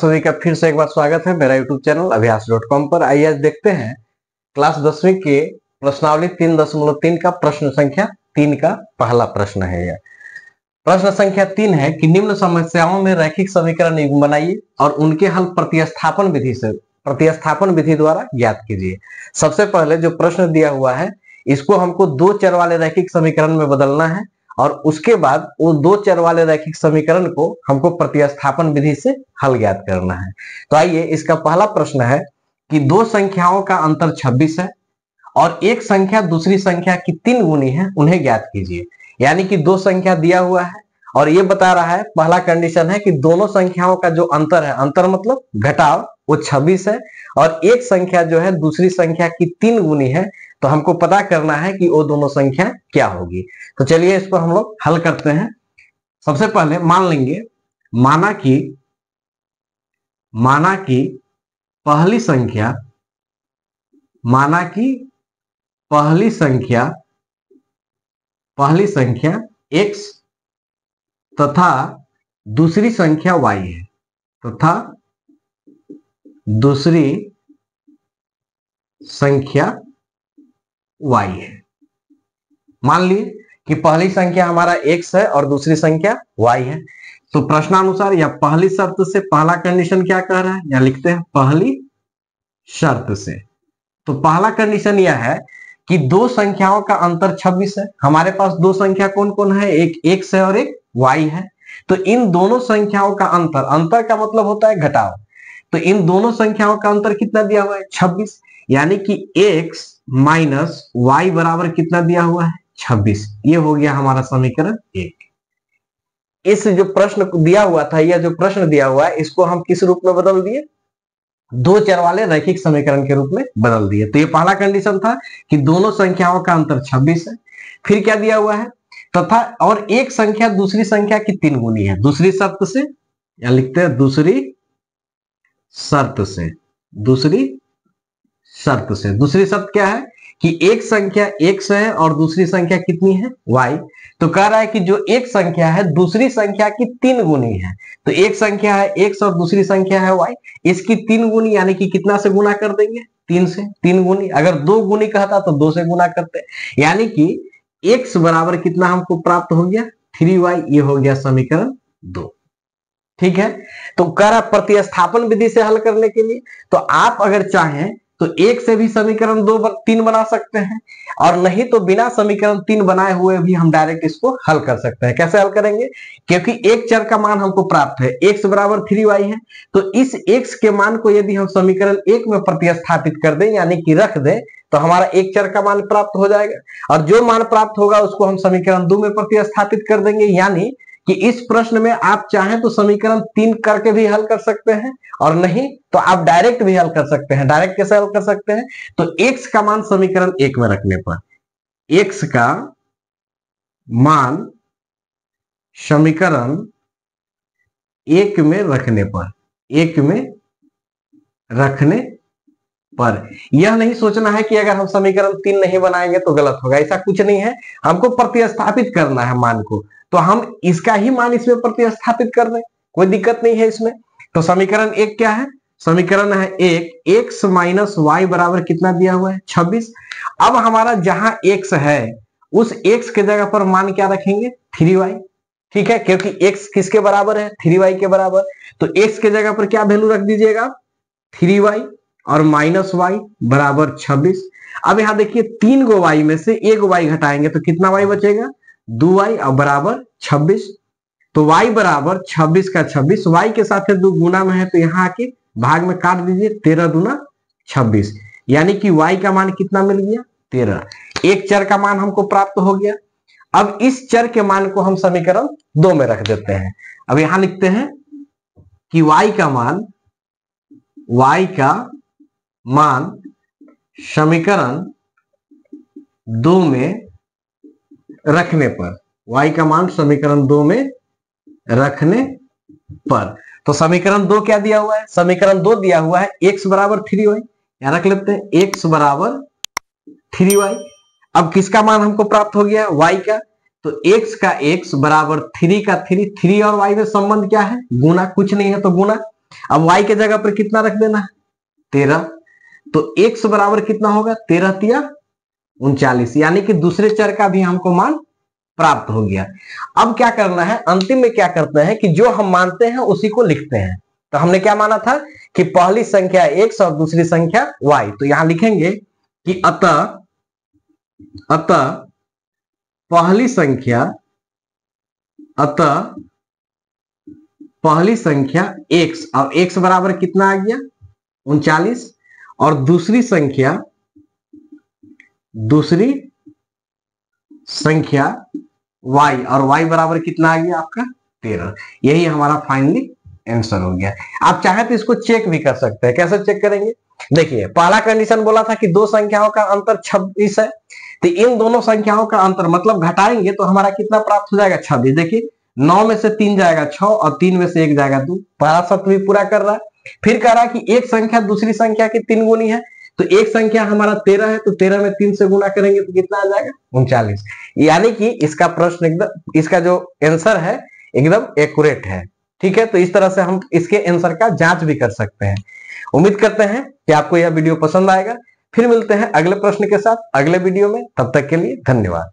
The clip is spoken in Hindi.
सभी का फिर से एक बार स्वागत है मेरा यूट्यूब चैनल अभ्यास.com पर। आइए आज देखते हैं क्लास 10वीं के प्रश्नावली 3.3 का प्रश्न संख्या 3 का पहला प्रश्न है। यह प्रश्न संख्या 3 है कि निम्न समस्याओं में रैखिक समीकरण युग्म बनाइए और उनके हल प्रतिस्थापन विधि द्वारा ज्ञात कीजिए। सबसे पहले जो प्रश्न दिया हुआ है इसको हमको दो चर वाले रैखिक समीकरण में बदलना है और उसके बाद वो दो चर वाले रैखिक समीकरण को हमको प्रतिस्थापन विधि से हल ज्ञात करना है। तो आइए इसका पहला प्रश्न है कि दो संख्याओं का अंतर 26 है और एक संख्या दूसरी संख्या की 3 गुनी है, उन्हें ज्ञात कीजिए। यानी कि दो संख्या दिया हुआ है और ये बता रहा है, पहला कंडीशन है कि दोनों संख्याओं का जो अंतर है, अंतर मतलब घटाव, वो 26 है और एक संख्या जो है दूसरी संख्या की 3 गुनी है। तो हमको पता करना है कि वो दोनों संख्या क्या होगी। तो चलिए इस पर हम लोग हल करते हैं। सबसे पहले मान लेंगे, माना कि पहली संख्या x तथा दूसरी संख्या y है, मान लिए कि पहली संख्या हमारा x है और दूसरी संख्या y है। तो प्रश्नानुसार या पहली शर्त से पहला कंडीशन क्या कह रहा है, या लिखते हैं पहली शर्त से। तो पहला कंडीशन यह है कि दो संख्याओं का अंतर 26 है। हमारे पास दो संख्या कौन कौन है, एक x है और एक y है। तो इन दोनों संख्याओं का अंतर का मतलब होता है घटाव। तो इन दोनों संख्याओं का अंतर कितना दिया हुआ है, 26। यानी कि x माइनस y बराबर कितना दिया हुआ है, 26। ये हो गया हमारा समीकरण 1। इस जो प्रश्न दिया हुआ था, यह जो प्रश्न दिया हुआ है, इसको हम किस रूप में बदल दिए, दो चर वाले रैखिक समीकरण के रूप में बदल दिए। तो ये पहला कंडीशन था कि दोनों संख्याओं का अंतर 26 है। फिर क्या दिया हुआ है, तथा और एक संख्या दूसरी संख्या की 3 गुनी है। दूसरी शर्त से, या लिखते हैं दूसरी शर्त क्या है कि एक संख्या x है और दूसरी संख्या कितनी है, y। तो कह रहा है कि जो एक संख्या है दूसरी संख्या की 3 गुनी है। तो एक संख्या है x और दूसरी संख्या है y, इसकी 3 गुनी यानी कि कितना से गुना कर देंगे, 3 से। 3 गुनी, अगर 2 गुनी कहता तो 2 से गुना करते। यानी कि x बराबर कितना हमको प्राप्त हो गया, 3y। ये हो गया समीकरण 2। ठीक है। तो कह रहा प्रतिस्थापन विधि से हल करने के लिए, तो आप अगर चाहें तो एक से भी समीकरण 3 बना सकते हैं, और नहीं तो बिना समीकरण 3 बनाए हुए भी हम डायरेक्ट इसको हल कर सकते हैं। कैसे हल करेंगे, क्योंकि एक चर का मान हमको प्राप्त है, x बराबर 3y है। तो इस x के मान को यदि हम समीकरण 1 में प्रतिस्थापित कर दें, यानी कि रख दें, तो हमारा एक चर का मान प्राप्त हो जाएगा। और जो मान प्राप्त होगा उसको हम समीकरण 2 में प्रतिस्थापित कर देंगे। यानी कि इस प्रश्न में आप चाहें तो समीकरण 3 करके भी हल कर सकते हैं, और नहीं तो आप डायरेक्ट भी हल कर सकते हैं। डायरेक्ट कैसे हल कर सकते हैं, तो x का मान समीकरण 1 में रखने पर, x का मान समीकरण 1 में रखने पर यह नहीं सोचना है कि अगर हम समीकरण 3 नहीं बनाएंगे तो गलत होगा, ऐसा कुछ नहीं है। हमको प्रतिस्थापित करना है मान को, तो हम इसका ही मान इसमें प्रतिस्थापित कर दें, कोई दिक्कत नहीं है इसमें। तो समीकरण 1 क्या है, समीकरण है 1, x माइनस y बराबर कितना दिया हुआ है, 26। अब हमारा जहां x है उस x के जगह पर मान क्या रखेंगे, 3y। ठीक है, क्योंकि x किसके बराबर है, 3y के बराबर। तो x के जगह पर क्या वैल्यू रख दीजिएगा, 3y और माइनस y बराबर 26। अब यहां देखिए 3 गो y में से 1 y घटाएंगे तो कितना y बचेगा, 2y और बराबर 26। तो y बराबर 26 का 26, y के साथ 2 गुना में है तो यहां आके भाग में काट दीजिए, 13 दूना 26। यानी कि y का मान कितना मिल गया, 13। एक चर का मान हमको प्राप्त हो गया। अब इस चर के मान को हम समीकरण 2 में रख देते हैं। अब यहां लिखते हैं कि y का मान समीकरण 2 में रखने पर, y का मान समीकरण 2 में रखने पर, तो समीकरण 2 क्या दिया हुआ है, समीकरण 2 दिया हुआ है x बराबर 3y। यहां रख लेते हैं x बराबर 3y। अब किसका मान हमको प्राप्त हो गया, y का। तो x का x बराबर 3 का 3 और y में संबंध क्या है, गुना, कुछ नहीं है तो गुना। अब y के जगह पर कितना रख देना है 13, तो x बराबर कितना होगा 13 तिया 39, यानी कि दूसरे चर का भी हमको मान प्राप्त हो गया। अब क्या करना है, अंतिम में क्या करते हैं कि जो हम मानते हैं उसी को लिखते हैं। तो हमने क्या माना था कि पहली संख्या x और दूसरी संख्या y, तो यहां लिखेंगे कि अतः पहली संख्या x, और x बराबर कितना आ गया 39, और दूसरी संख्या y, और y बराबर कितना आ गया आपका 13। यही हमारा फाइनली आंसर हो गया। आप चाहे तो इसको चेक भी कर सकते हैं। कैसे चेक करेंगे, देखिए पहला कंडीशन बोला था कि दो संख्याओं का अंतर 26 है, तो इन दोनों संख्याओं का अंतर मतलब घटाएंगे तो हमारा कितना प्राप्त हो जाएगा 26। देखिए 9 में से 3 जाएगा 6, और 3 में से 1 जाएगा 2। पहला शर्त भी पूरा कर रहा है। फिर कह रहा है कि एक संख्या दूसरी संख्या की 3 गुनी है, तो एक संख्या हमारा 13 है, तो 13 में 3 से गुना करेंगे तो कितना आ जाएगा 39। यानी कि इसका प्रश्न एकदम, इसका जो आंसर है एकदम एक्यूरेट है। ठीक है, तो इस तरह से हम इसके आंसर का जांच भी कर सकते हैं। उम्मीद करते हैं कि आपको यह वीडियो पसंद आएगा। फिर मिलते हैं अगले प्रश्न के साथ अगले वीडियो में, तब तक के लिए धन्यवाद।